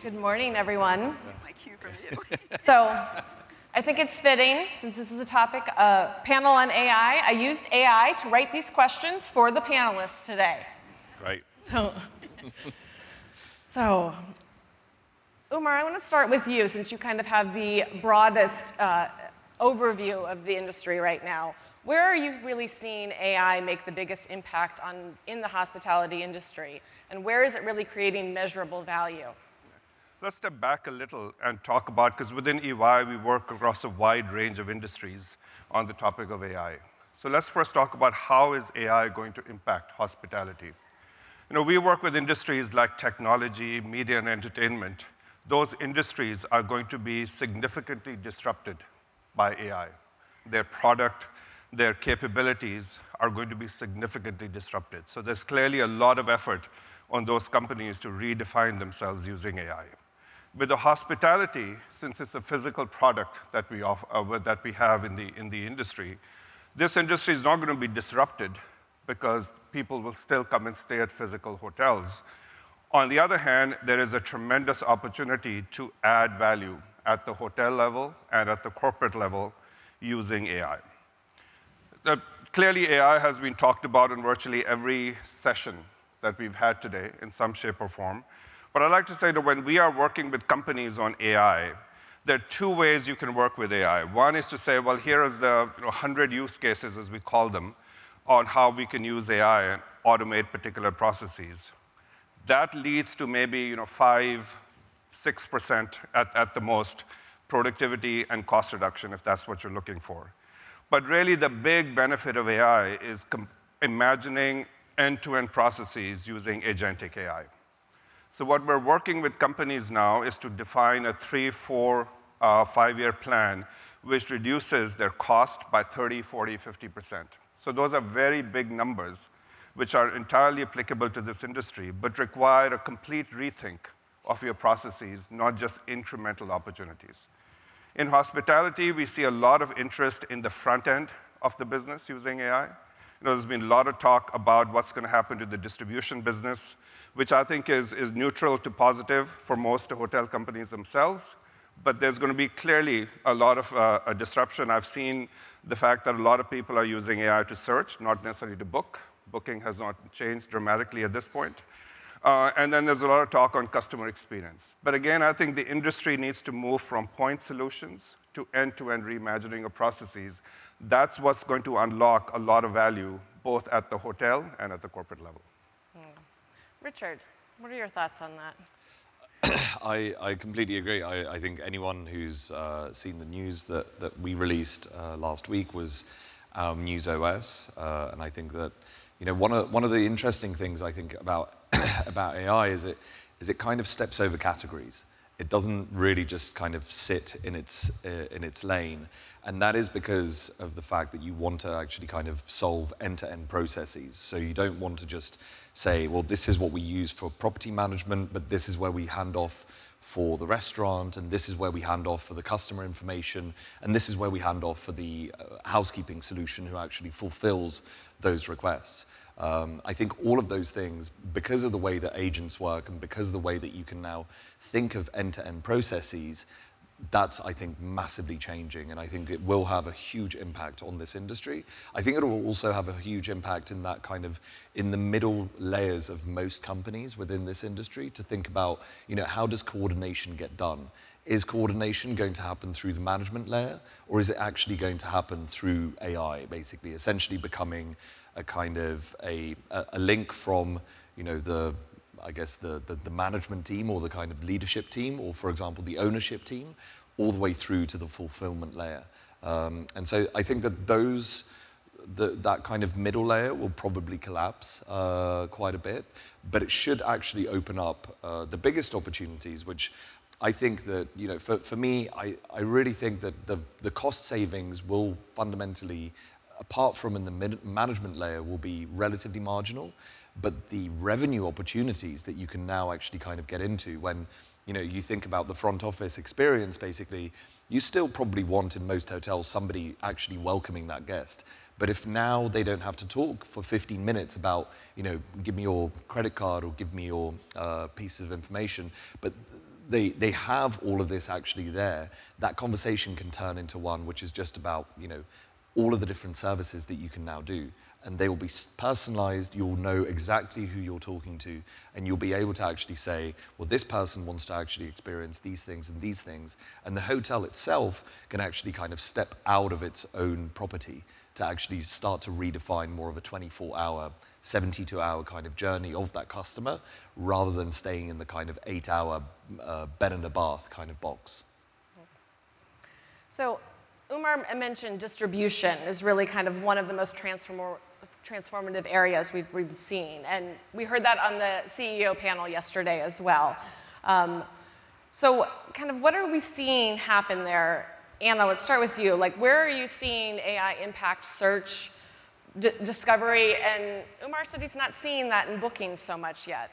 Good morning, everyone. My cue from you. So I think it's fitting, since this is a topic, a panel on AI. I used AI to write these questions for the panelists today. Great. So Umar, I want to start with you, since you kind of have the broadest overview of the industry right now. Where are you really seeing AI make the biggest impact in the hospitality industry? And where is it really creating measurable value? Let's step back a little and talk about, because within EY, we work across a wide range of industries on the topic of AI. So let's first talk about how is AI going to impact hospitality. You know, we work with industries like technology, media, and entertainment. Those industries are going to be significantly disrupted by AI. Their product, their capabilities are going to be significantly disrupted. So there's clearly a lot of effort on those companies to redefine themselves using AI. With the hospitality, since it's a physical product that we have in the industry, this industry is not going to be disrupted because people will still come and stay at physical hotels. On the other hand, there is a tremendous opportunity to add value at the hotel level and at the corporate level using AI. Clearly, AI has been talked about in virtually every session that we've had today in some shape or form. But I'd like to say that when we are working with companies on AI, there are two ways you can work with AI. One is to say, well, here is the 100 use cases, as we call them, on how we can use AI and automate particular processes. That leads to maybe 5, 6% at the most productivity and cost reduction, if that's what you're looking for. But really, the big benefit of AI is imagining end-to-end processes using agentic AI. So what we're working with companies now is to define a 3, 4, 5-year plan which reduces their cost by 30, 40, 50%. So those are very big numbers which are entirely applicable to this industry, but require a complete rethink of your processes, not just incremental opportunities. In hospitality, we see a lot of interest in the front end of the business using AI. There's been a lot of talk about what's going to happen to the distribution business, which I think is neutral to positive for most hotel companies themselves. But there's going to be clearly a lot of a disruption. I've seen the fact that a lot of people are using AI to search, not necessarily to book. Booking has not changed dramatically at this point. And then there's a lot of talk on customer experience. But again, I think the industry needs to move from point solutions to end-to-end reimagining of processes. That's what's going to unlock a lot of value, both at the hotel and at the corporate level. Richard, what are your thoughts on that? I completely agree. I think anyone who's seen the news that we released last week was our News OS. And I think that one of the interesting things I think about AI is it kind of steps over categories. It doesn't really just kind of sit in its lane. And that is because of the fact that you want to actually kind of solve end-to-end processes. So you don't want to just say, well, this is what we use for property management, but this is where we hand off for the restaurant, and this is where we hand off for the customer information, and this is where we hand off for the housekeeping solution who actually fulfills those requests. I think all of those things, because of the way that agents work and because of the way that you can now think of end-to-end processes, that's, I think, massively changing, and I think it will have a huge impact on this industry. I think it will also have a huge impact in that kind of, in the middle layers of most companies within this industry, to think about, how does coordination get done? Is coordination going to happen through the management layer, or is it actually going to happen through AI, basically, essentially becoming a kind of a link from, the management team or the kind of leadership team, or for example, the ownership team, all the way through to the fulfillment layer. And so I think that that kind of middle layer will probably collapse quite a bit, but it should actually open up the biggest opportunities, which I think that, for me, I really think that the cost savings will fundamentally, apart from in the management layer, will be relatively marginal. But the revenue opportunities that you can now actually kind of get into when you think about the front office experience, basically, you still probably want in most hotels somebody actually welcoming that guest. But if now they don't have to talk for 15 minutes about, give me your credit card or give me your pieces of information, but they have all of this actually there, that conversation can turn into one which is just about, all of the different services that you can now do. And they will be personalized, you'll know exactly who you're talking to, and you'll be able to actually say, well, this person wants to actually experience these things and these things. And the hotel itself can actually kind of step out of its own property to actually start to redefine more of a 24-hour, 72-hour kind of journey of that customer, rather than staying in the kind of 8-hour bed and a bath kind of box. So Umar mentioned distribution is really kind of one of the most transformative areas we've seen. And we heard that on the CEO panel yesterday as well. So kind of what are we seeing happen there? Anna, let's start with you. Like, where are you seeing AI impact search, discovery? And Umar said he's not seeing that in bookings so much yet.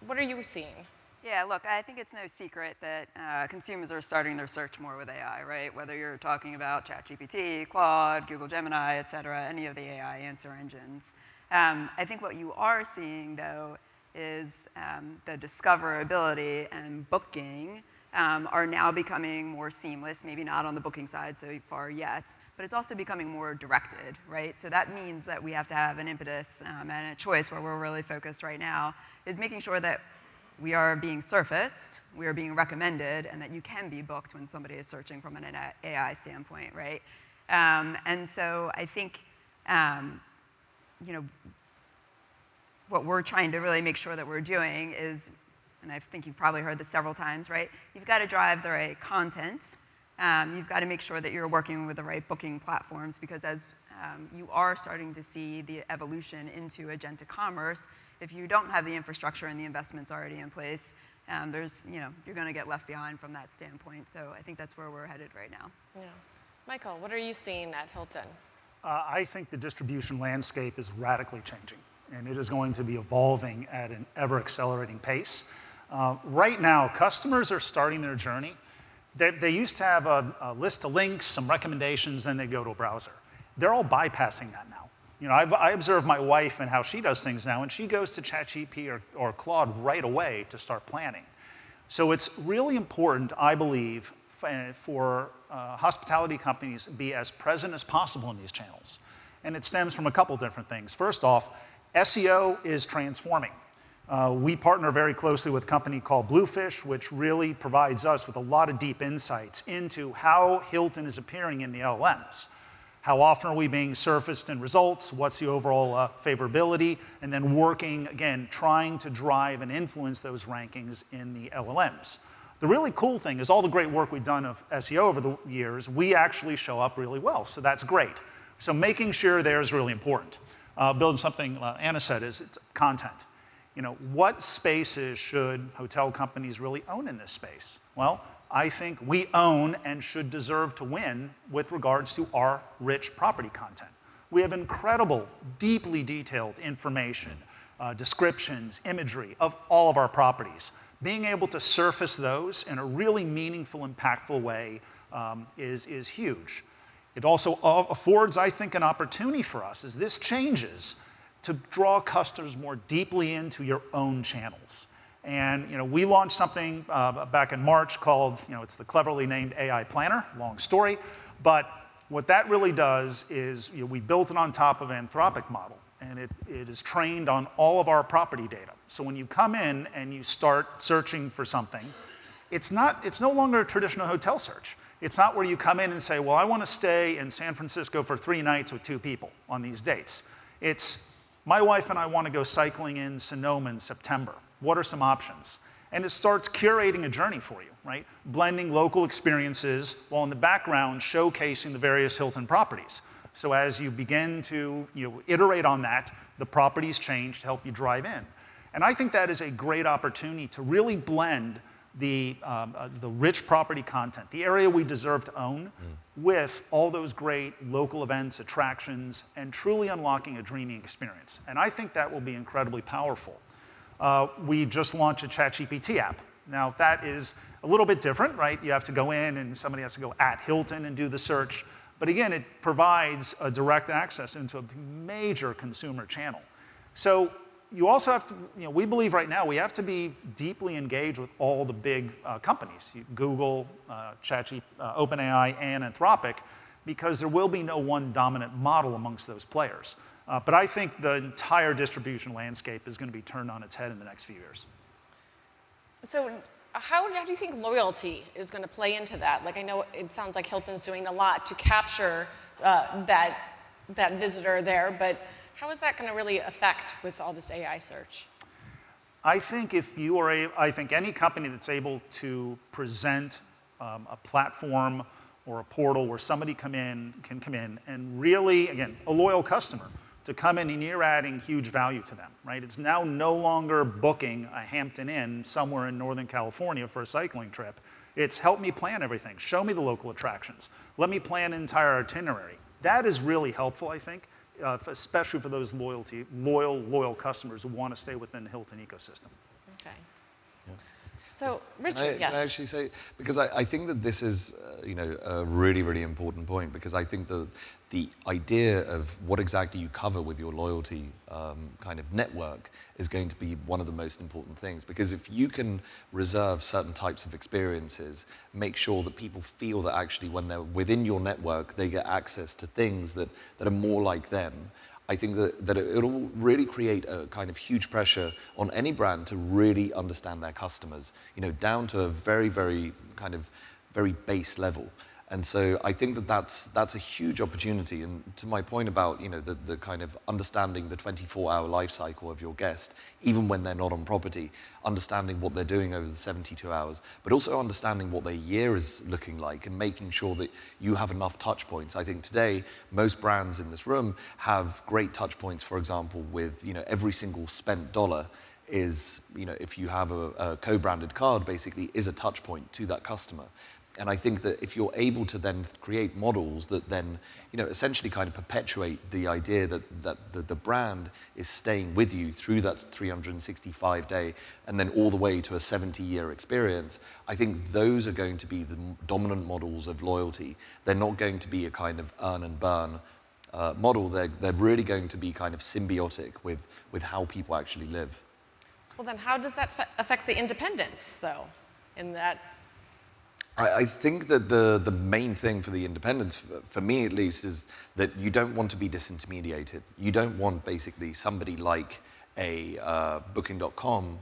What are you seeing? Yeah, look, I think it's no secret that consumers are starting their search more with AI, right? Whether you're talking about ChatGPT, Claude, Google Gemini, et cetera, any of the AI answer engines. I think what you are seeing, though, is the discoverability and booking are now becoming more seamless, maybe not on the booking side so far yet, but it's also becoming more directed, right? So that means that we have to have an impetus and a choice where we're really focused right now is making sure that we are being surfaced, we are being recommended, and that you can be booked when somebody is searching from an AI standpoint, right? And so I think, what we're trying to really make sure that we're doing is, and I think you've probably heard this several times, right? You've got to drive the right content. You've got to make sure that you're working with the right booking platforms, because as you are starting to see the evolution into agentic commerce, if you don't have the infrastructure and the investments already in place, you're going to get left behind from that standpoint. So I think that's where we're headed right now. Yeah. Michael, what are you seeing at Hilton? I think the distribution landscape is radically changing, and it is going to be evolving at an ever-accelerating pace. Right now, customers are starting their journey. They used to have a list of links, some recommendations, then they go to a browser. They're all bypassing that now. I observe my wife and how she does things now, and she goes to ChatGPT or Claude right away to start planning. So it's really important, I believe, for hospitality companies to be as present as possible in these channels. And it stems from a couple different things. First off, SEO is transforming. We partner very closely with a company called Bluefish, which really provides us with a lot of deep insights into how Hilton is appearing in the LLMs. How often are we being surfaced in results? What's the overall favorability? And then working, again, trying to drive and influence those rankings in the LLMs. The really cool thing is all the great work we've done of SEO over the years, we actually show up really well, so that's great. So making sure there is really important. Building something Anna said is it's content. What spaces should hotel companies really own in this space? Well, I think we own and should deserve to win with regards to our rich property content. We have incredible, deeply detailed information, descriptions, imagery of all of our properties. Being able to surface those in a really meaningful, impactful way is huge. It also affords, I think, an opportunity for us as this changes to draw customers more deeply into your own channels. And we launched something back in March called, it's the cleverly named AI Planner, long story. But what that really does is we built it on top of an Anthropic model, and it is trained on all of our property data. So when you come in and you start searching for something, it's no longer a traditional hotel search. It's not where you come in and say, well, I want to stay in San Francisco for 3 nights with 2 people on these dates. It's, my wife and I want to go cycling in Sonoma in September. What are some options? And it starts curating a journey for you, right? Blending local experiences while in the background showcasing the various Hilton properties. So as you begin to iterate on that, the properties change to help you drive in. And I think that is a great opportunity to really blend the rich property content, the area we deserve to own, with all those great local events, attractions, and truly unlocking a dreamy experience. And I think that will be incredibly powerful. We just launched a ChatGPT app. Now, that is a little bit different, right? You have to go in and somebody has to go at Hilton and do the search. But again, it provides a direct access into a major consumer channel. So you also have to, we believe right now we have to be deeply engaged with all the big companies, Google, OpenAI, and Anthropic, because there will be no one dominant model amongst those players. But I think the entire distribution landscape is going to be turned on its head in the next few years. So how do you think loyalty is going to play into that? Like, I know it sounds like Hilton's doing a lot to capture that visitor there, but how is that going to really affect with all this AI search? I think I think any company that's able to present a platform or a portal where somebody can come in and really, again, a loyal customer, to come in and you're adding huge value to them, right? It's now no longer booking a Hampton Inn somewhere in Northern California for a cycling trip. It's help me plan everything, show me the local attractions, let me plan an entire itinerary. That is really helpful, I think, especially for those loyal customers who want to stay within the Hilton ecosystem. Okay. So, Richard, yes. Can I actually say, because I think that this is, a really, really important point, because I think the idea of what exactly you cover with your loyalty kind of network is going to be one of the most important things. Because if you can reserve certain types of experiences, make sure that people feel that actually when they're within your network, they get access to things that are more like them, I think that it'll really create a kind of huge pressure on any brand to really understand their customers, down to a very, very kind of very base level. And so I think that that's a huge opportunity. And to my point about the kind of understanding the 24-hour life cycle of your guest, even when they're not on property, understanding what they're doing over the 72 hours, but also understanding what their year is looking like and making sure that you have enough touch points. I think today most brands in this room have great touch points, for example, with every single spent dollar is, if you have a co-branded card, basically is a touch point to that customer. And I think that if you're able to then create models that then, essentially kind of perpetuate the idea that the brand is staying with you through that 365-day and then all the way to a 70-year experience, I think those are going to be the dominant models of loyalty. They're not going to be a kind of earn and burn model. They're really going to be kind of symbiotic with how people actually live. Well, then how does that affect the independents, though, in that? I think that the main thing for the independents, for me at least, is that you don't want to be disintermediated. You don't want basically somebody like a Booking.com,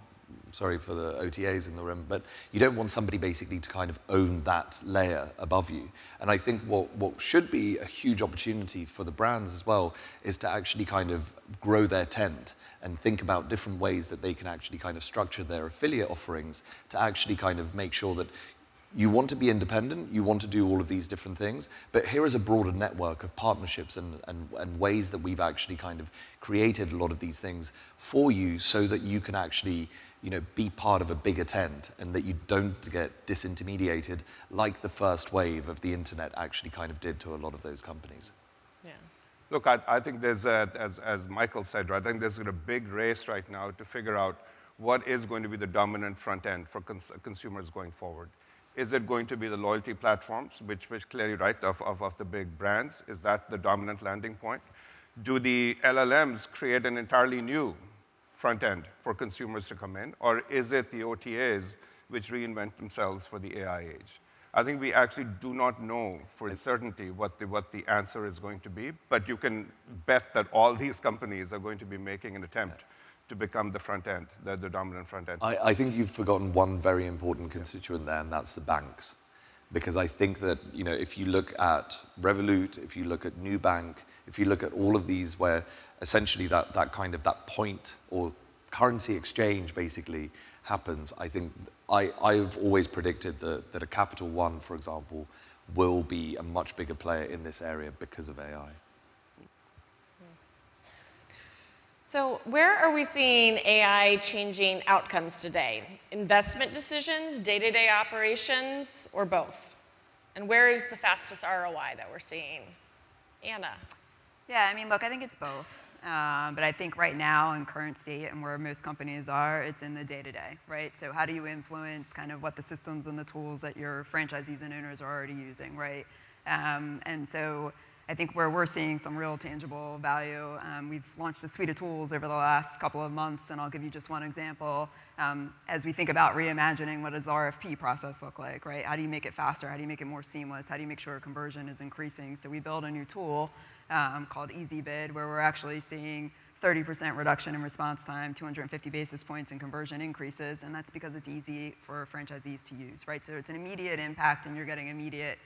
sorry for the OTAs in the room, but you don't want somebody basically to kind of own that layer above you. And I think what should be a huge opportunity for the brands as well is to actually kind of grow their tent and think about different ways that they can actually kind of structure their affiliate offerings to actually kind of make sure that you want to be independent, you want to do all of these different things, but here is a broader network of partnerships and ways that we've actually kind of created a lot of these things for you so that you can actually be part of a bigger tent and that you don't get disintermediated like the first wave of the internet actually kind of did to a lot of those companies. Yeah. Look, I think there's, as Michael said, right, I think there's a big race right now to figure out what is going to be the dominant front end for consumers going forward. Is it going to be the loyalty platforms, which clearly, right, of the big brands? Is that the dominant landing point? Do the LLMs create an entirely new front end for consumers to come in? Or is it the OTAs which reinvent themselves for the AI age? I think we actually do not know for certainty what the answer is going to be, but you can bet that all these companies are going to be making an attempt to become the front end, the dominant front end. I think you've forgotten one very important constituent there, and that's the banks. Because I think that, if you look at Revolut, if you look at Nubank, if you look at all of these where essentially that point or currency exchange basically happens, I think I've always predicted that a Capital One, for example, will be a much bigger player in this area because of AI. So where are we seeing AI changing outcomes today? Investment decisions, day-to-day operations, or both? And where is the fastest ROI that we're seeing? Anna. Yeah, I mean, look, I think it's both. But I think right now in current state and where most companies are, it's in the day-to-day, right? So how do you influence kind of what the systems and the tools that your franchisees and owners are already using, right? And so I think where we're seeing some real tangible value, we've launched a suite of tools over the last couple of months, and I'll give you just one example. As we think about reimagining, what does the RFP process look like, right? How do you make it faster? How do you make it more seamless? How do you make sure conversion is increasing? So we built a new tool called Easy Bid, where we're actually seeing 30% reduction in response time, 250 basis points in conversion increases, and that's because it's easy for franchisees to use, right? So it's an immediate impact, and you're getting immediate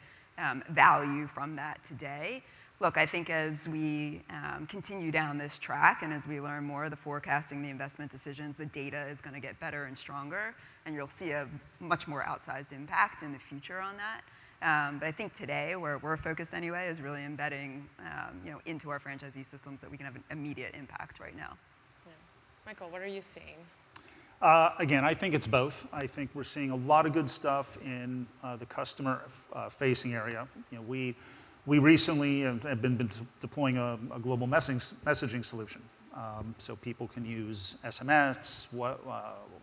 value from that today. Look, I think as we continue down this track and as we learn more, the forecasting, the investment decisions, the data is going to get better and stronger, and you'll see a much more outsized impact in the future on that. But I think today, where we're focused anyway, is really embedding into our franchisee systems that we can have an immediate impact right now. Yeah. Michael, what are you seeing? Again, I think it's both. I think we're seeing a lot of good stuff in the customer-facing area. We recently have been deploying a global messaging solution. So people can use SMS,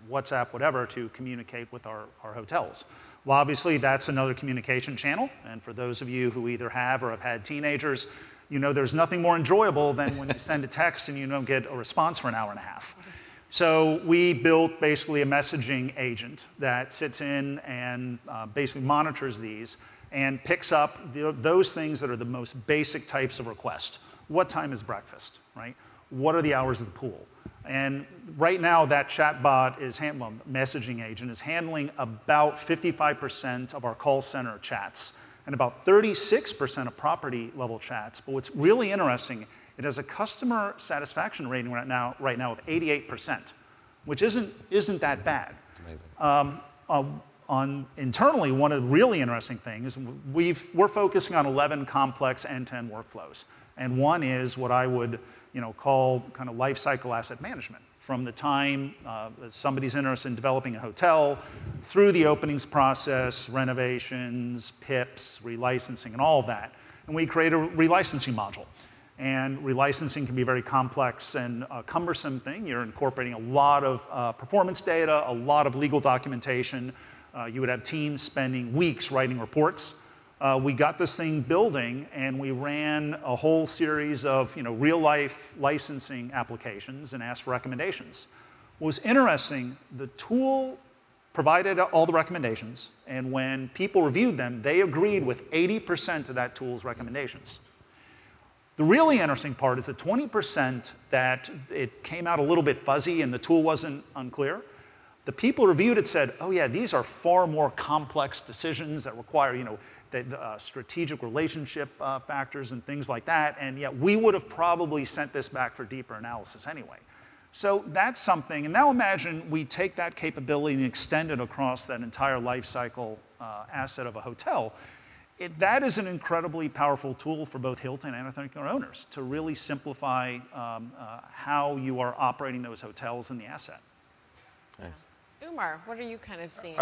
WhatsApp, whatever, to communicate with our hotels. Well, obviously, that's another communication channel. And for those of you who either have or have had teenagers, there's nothing more enjoyable than when you send a text and you don't get a response for an hour and a half. So we built basically a messaging agent that sits in and basically monitors these and picks up those things that are the most basic types of request. What time is breakfast, right? What are the hours of the pool? And right now, that chatbot messaging agent is handling about 55% of our call center chats and about 36% of property level chats. But what's really interesting, it has a customer satisfaction rating right now of 88%, which isn't that bad. It's amazing. Internally, one of the really interesting things, we're focusing on 11 complex end-to-end workflows. And one is what I would call kind of life cycle asset management. From the time somebody's interested in developing a hotel, through the openings process, renovations, PIPs, relicensing, and all of that. And we create a relicensing module. And relicensing can be a very complex and cumbersome thing. You're incorporating a lot of performance data, a lot of legal documentation. You would have teams spending weeks writing reports. We got this thing building, and we ran a whole series of real-life licensing applications and asked for recommendations. What was interesting, the tool provided all the recommendations, and when people reviewed them, they agreed with 80% of that tool's recommendations. The really interesting part is the 20% that it came out a little bit fuzzy and the tool wasn't unclear. The people who reviewed it said, oh yeah, these are far more complex decisions that require the strategic relationship factors and things like that, and yet we would have probably sent this back for deeper analysis anyway. So that's something, and now imagine we take that capability and extend it across that entire life cycle asset of a hotel. That is an incredibly powerful tool for both Hilton and I think our owners to really simplify how you are operating those hotels and the asset. Nice. Umar, what are you kind of seeing?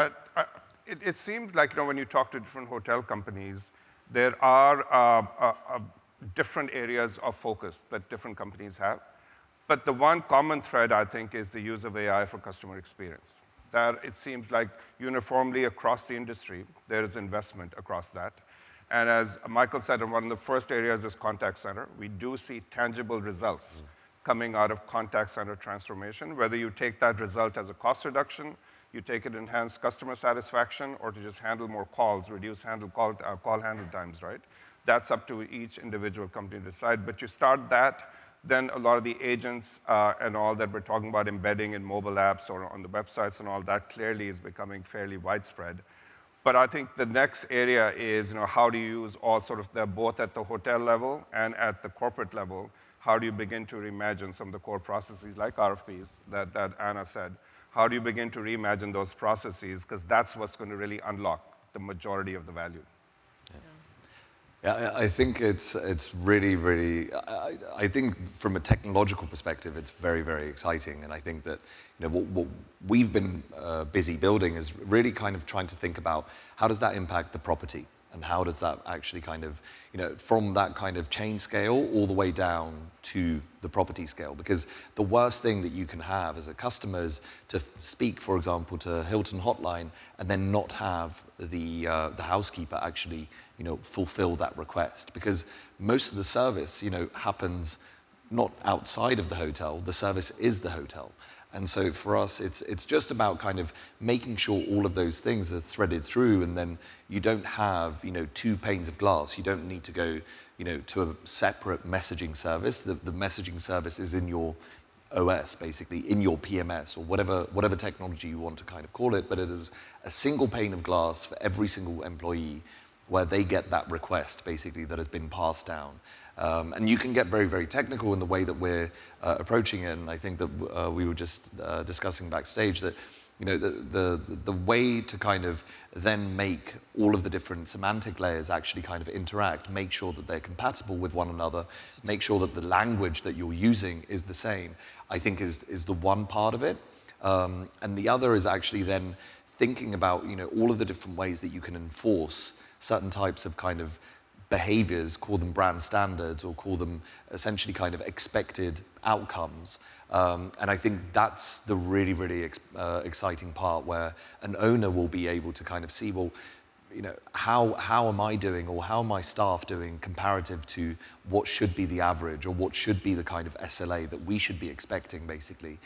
It seems like when you talk to different hotel companies, there are different areas of focus that different companies have. But the one common thread, I think, is the use of AI for customer experience. That it seems like uniformly across the industry, there is investment across that. And as Michael said, one of the first areas is contact center. We do see tangible results coming out of contact center transformation, whether you take that result as a cost reduction, you take it enhanced customer satisfaction, or to just handle more calls, reduce call handle times, right? That's up to each individual company to decide. But you start that, then a lot of the agents and all that we're talking about embedding in mobile apps or on the websites and all that clearly is becoming fairly widespread. But I think the next area is how do you use all sort of both at the hotel level and at the corporate level, how do you begin to reimagine some of the core processes like RFPs that Anna said? How do you begin to reimagine those processes? Because that's what's going to really unlock the majority of the value. Yeah, I think it's really, really, I think from a technological perspective, it's very, very exciting. And I think that what we've been busy building is really kind of trying to think about how does that impact the property, And how does that actually kind of, from that kind of chain scale all the way down to the property scale? Because the worst thing that you can have as a customer is to speak, for example, to Hilton Hotline and then not have the housekeeper actually, fulfill that request. Because most of the service, happens not outside of the hotel. The service is the hotel. And so for us, it's just about kind of making sure all of those things are threaded through, and then you don't have, two panes of glass. You don't need to go, to a separate messaging service. The messaging service is in your OS, basically, in your PMS, or whatever technology you want to kind of call it, but it is a single pane of glass for every single employee where they get that request, basically, that has been passed down. And you can get very, very technical in the way that we're approaching it. And I think that we were just discussing backstage that, the way to kind of then make all of the different semantic layers actually kind of interact, make sure that they're compatible with one another, make sure that the language that you're using is the same, I think is the one part of it. And the other is actually then thinking about, all of the different ways that you can enforce certain types of kind of behaviors, call them brand standards, or call them essentially kind of expected outcomes. And I think that's the really, really exciting part, where an owner will be able to kind of see, well, how am I doing, or how are my staff doing comparative to what should be the average, or what should be the kind of SLA that we should be expecting, basically,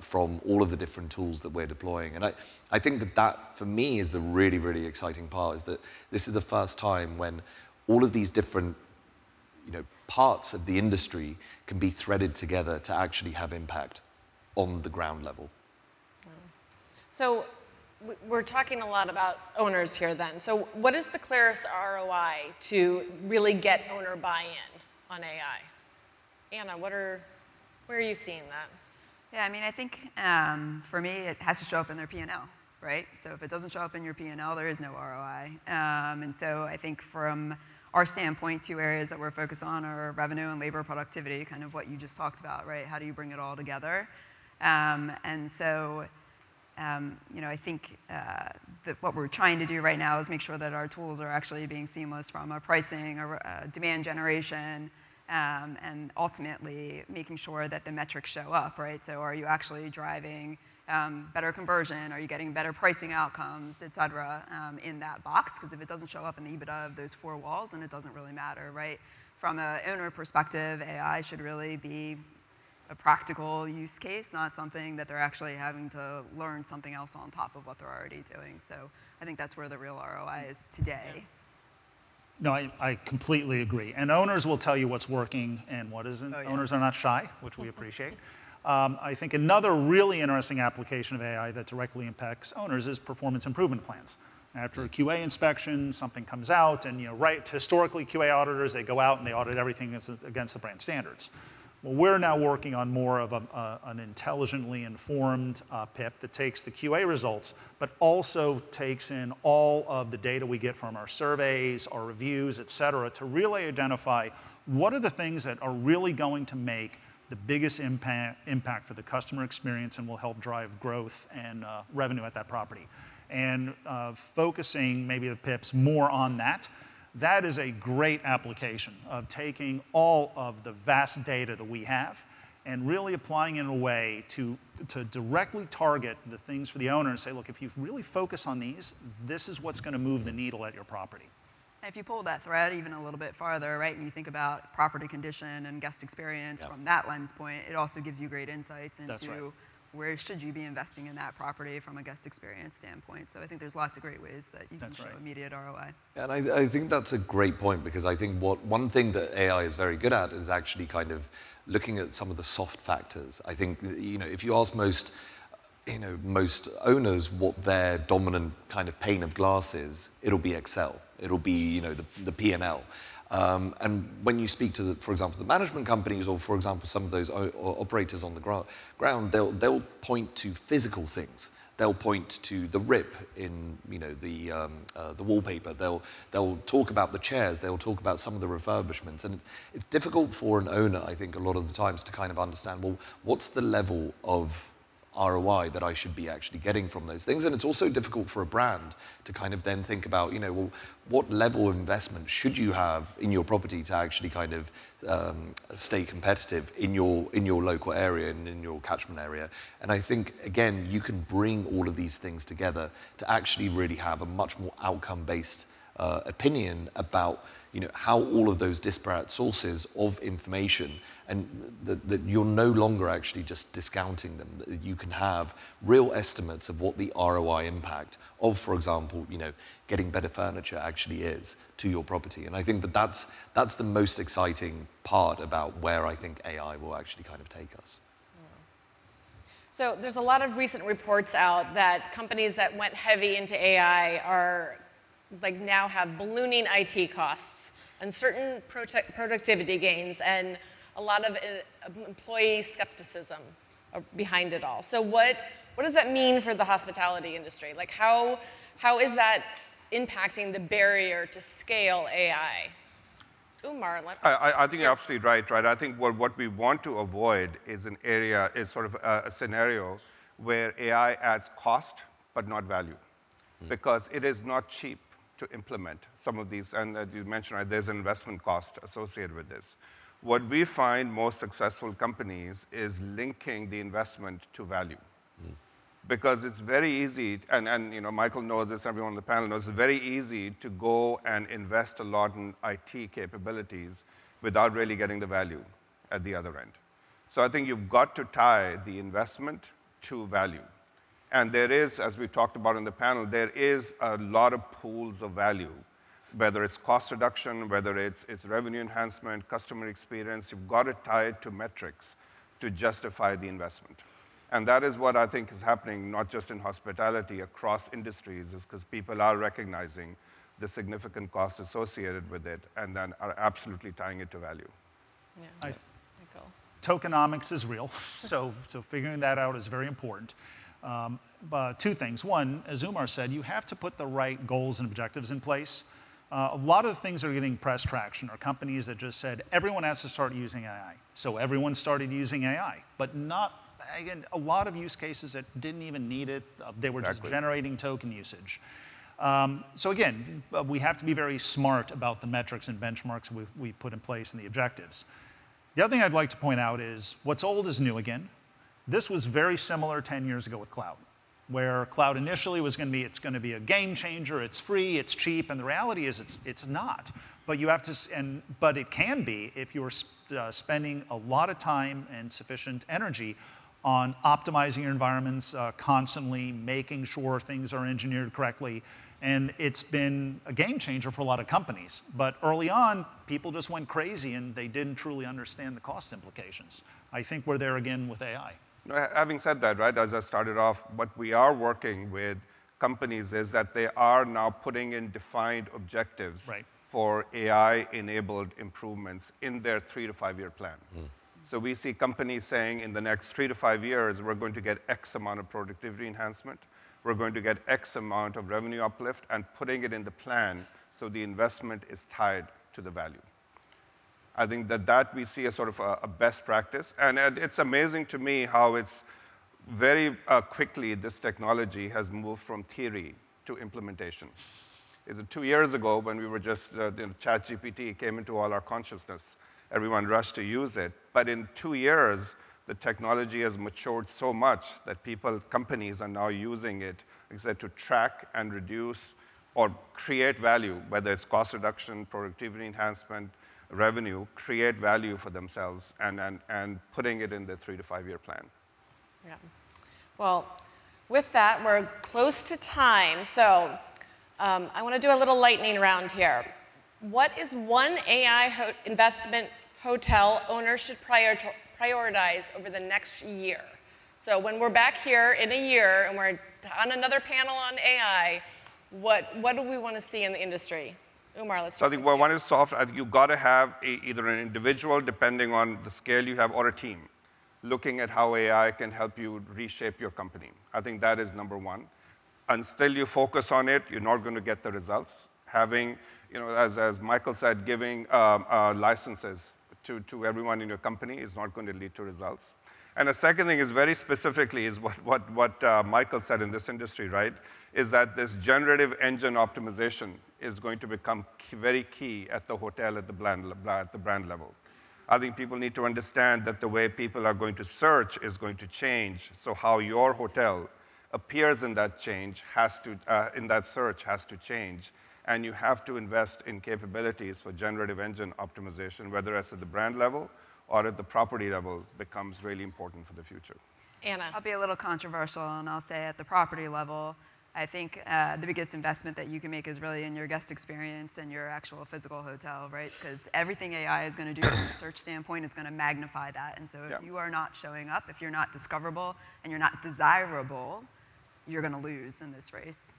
from all of the different tools that we're deploying. And I think that for me is the really, really exciting part, is that this is the first time when all of these different parts of the industry can be threaded together to actually have impact on the ground level. So we're talking a lot about owners here then. So what is the clearest ROI to really get owner buy-in on AI? Anna, where are you seeing that? Yeah, I mean, I think for me, it has to show up in their P&L, right? So if it doesn't show up in your P&L, there is no ROI. And so I think from our standpoint, two areas that we're focused on are revenue and labor productivity, kind of what you just talked about, right? How do you bring it all together? And so, I think that what we're trying to do right now is make sure that our tools are actually being seamless from a pricing or demand generation, and ultimately making sure that the metrics show up, right? So are you actually driving better conversion? Are you getting better pricing outcomes, et cetera, in that box? Because if it doesn't show up in the EBITDA of those four walls, then it doesn't really matter, right? From an owner perspective, AI should really be a practical use case, not something that they're actually having to learn something else on top of what they're already doing. So I think that's where the real ROI is today. No, I completely agree. And owners will tell you what's working and what isn't. Oh, yeah. Owners are not shy, which we appreciate. I think another really interesting application of AI that directly impacts owners is performance improvement plans. After a QA inspection, something comes out, and historically QA auditors, they go out and they audit everything against the brand standards. Well, we're now working on more of an intelligently informed PIP that takes the QA results, but also takes in all of the data we get from our surveys, our reviews, et cetera, to really identify what are the things that are really going to make the biggest impact for the customer experience and will help drive growth and revenue at that property. And focusing maybe the PIPs more on that, that is a great application of taking all of the vast data that we have and really applying it in a way to directly target the things for the owner and say, look, if you really focus on these, this is what's going to move the needle at your property. And if you pull that thread even a little bit farther, right, and you think about property condition and guest experience from that lens point, it also gives you great insights into where should you be investing in that property from a guest experience standpoint. So I think there's lots of great ways that you can show immediate ROI. And I think that's a great point, because I think one thing that AI is very good at is actually kind of looking at some of the soft factors. I think, if you ask most owners what their dominant kind of pane of glass is, it'll be Excel. It'll be, the P&L. And when you speak to, for example, the management companies, or for example, some of those operators on the ground, they'll point to physical things. They'll point to the rip in, the wallpaper. They'll talk about the chairs. They'll talk about some of the refurbishments. And it's difficult for an owner, I think, a lot of the times to kind of understand, well, what's the level of ROI that I should be actually getting from those things. And it's also difficult for a brand to kind of then think about, well, what level of investment should you have in your property to actually kind of stay competitive in your local area and in your catchment area. And I think, again, you can bring all of these things together to actually really have a much more outcome-based opinion about how all of those disparate sources of information, and that you're no longer actually just discounting them. That you can have real estimates of what the ROI impact of, for example, getting better furniture actually is to your property. And I think that's the most exciting part about where I think AI will actually kind of take us. So there's a lot of recent reports out that companies that went heavy into AI are now have ballooning IT costs, uncertain productivity gains, and a lot of employee skepticism behind it all. So what does that mean for the hospitality industry? How is that impacting the barrier to scale AI? Umar, I think you're absolutely right. I think what we want to avoid is sort of a scenario where AI adds cost but not value, because it is not cheap to implement some of these, and you mentioned, right, there's an investment cost associated with this. What we find most successful companies is linking the investment to value. Because it's very easy, and Michael knows this, everyone on the panel knows, it's very easy to go and invest a lot in IT capabilities without really getting the value at the other end. So I think you've got to tie the investment to value. And there is, as we talked about in the panel, there is a lot of pools of value, whether it's cost reduction, whether it's revenue enhancement, customer experience. You've got to tie it to metrics to justify the investment. And that is what I think is happening, not just in hospitality, across industries, is because people are recognizing the significant cost associated with it and then are absolutely tying it to value. Yeah. Tokenomics is real, so figuring that out is very important. But two things. One, as Umar said, you have to put the right goals and objectives in place. A lot of the things that are getting press traction are companies that just said, everyone has to start using AI. So everyone started using AI, but again, a lot of use cases that didn't even need it. They were just generating token usage. So again, we have to be very smart about the metrics and benchmarks we put in place and the objectives. The other thing I'd like to point out is what's old is new again. This was very similar 10 years ago with cloud, where cloud initially was going to be a game changer. It's free, it's cheap, and the reality is it's not. But you have to, but it can be if you're spending a lot of time and sufficient energy on optimizing your environments constantly, making sure things are engineered correctly. And it's been a game changer for a lot of companies. But early on, people just went crazy and they didn't truly understand the cost implications. I think we're there again with AI. Having said that, right, as I started off, what we are working with companies is that they are now putting in defined objectives for AI-enabled improvements in their 3 to 5 year plan. So we see companies saying in the next 3 to 5 years, we're going to get X amount of productivity enhancement. We're going to get X amount of revenue uplift, and putting it in the plan so the investment is tied to the value. I think that we see as sort of a best practice. And it's amazing to me how it's very quickly this technology has moved from theory to implementation. Is it 2 years ago when we were just, ChatGPT came into all our consciousness, everyone rushed to use it. But in 2 years, the technology has matured so much that companies are now using it, like I said, to track and reduce or create value, whether it's cost reduction, productivity enhancement, revenue, create value for themselves and putting it in the 3 to 5 year plan. Yeah. Well, with that, we're close to time. So I want to do a little lightning round here. What is one AI investment hotel owner should prioritize over the next year? So when we're back here in a year and we're on another panel on AI, what do we want to see in the industry? Umar, let's start. So I think one is soft. You've got to have either an individual, depending on the scale you have, or a team, looking at how AI can help you reshape your company. I think that is number one. Until you focus on it, you're not going to get the results. Having, as Michael said, giving licenses to everyone in your company is not going to lead to results. And the second thing is very specifically is what Michael said in this industry, right? Is that this generative engine optimization is going to become very key at the hotel at the brand level. I think people need to understand that the way people are going to search is going to change. So how your hotel appears in that in that search has to change. And you have to invest in capabilities for generative engine optimization, whether it's at the brand level or at the property level, becomes really important for the future. Anna. I'll be a little controversial, and I'll say at the property level, I think the biggest investment that you can make is really in your guest experience and your actual physical hotel, right? Because everything AI is going to do from a search standpoint is going to magnify that. And so if you are not showing up, if you're not discoverable, and you're not desirable, you're going to lose in this race.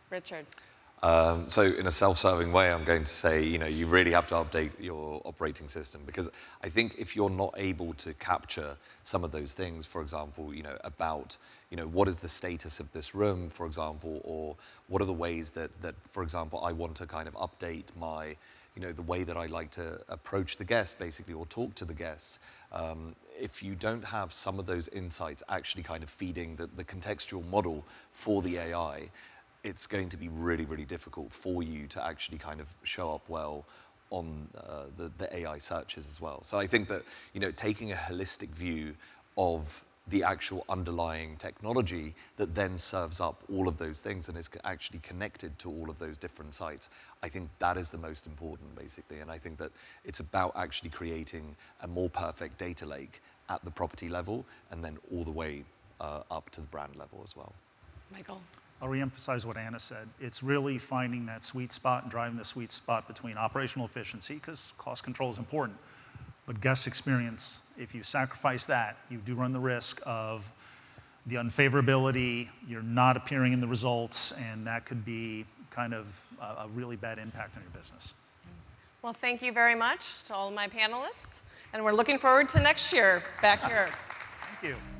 Richard. So in a self-serving way, I'm going to say, you really have to update your operating system, because I think if you're not able to capture some of those things, for example, about, what is the status of this room, for example, or what are the ways that for example, I want to kind of update my, the way that I like to approach the guests, basically, or talk to the guests. If you don't have some of those insights actually kind of feeding the contextual model for the AI, it's going to be really, really difficult for you to actually kind of show up well on the AI searches as well. So I think that, taking a holistic view of the actual underlying technology that then serves up all of those things and is actually connected to all of those different sites, I think that is the most important, basically. And I think that it's about actually creating a more perfect data lake at the property level and then all the way up to the brand level as well. Michael. I'll reemphasize what Anna said. It's really finding that sweet spot and driving the sweet spot between operational efficiency, because cost control is important, but guest experience. If you sacrifice that, you do run the risk of the unfavorability, you're not appearing in the results, and that could be kind of a really bad impact on your business. Well, thank you very much to all of my panelists, and we're looking forward to next year back here. Thank you.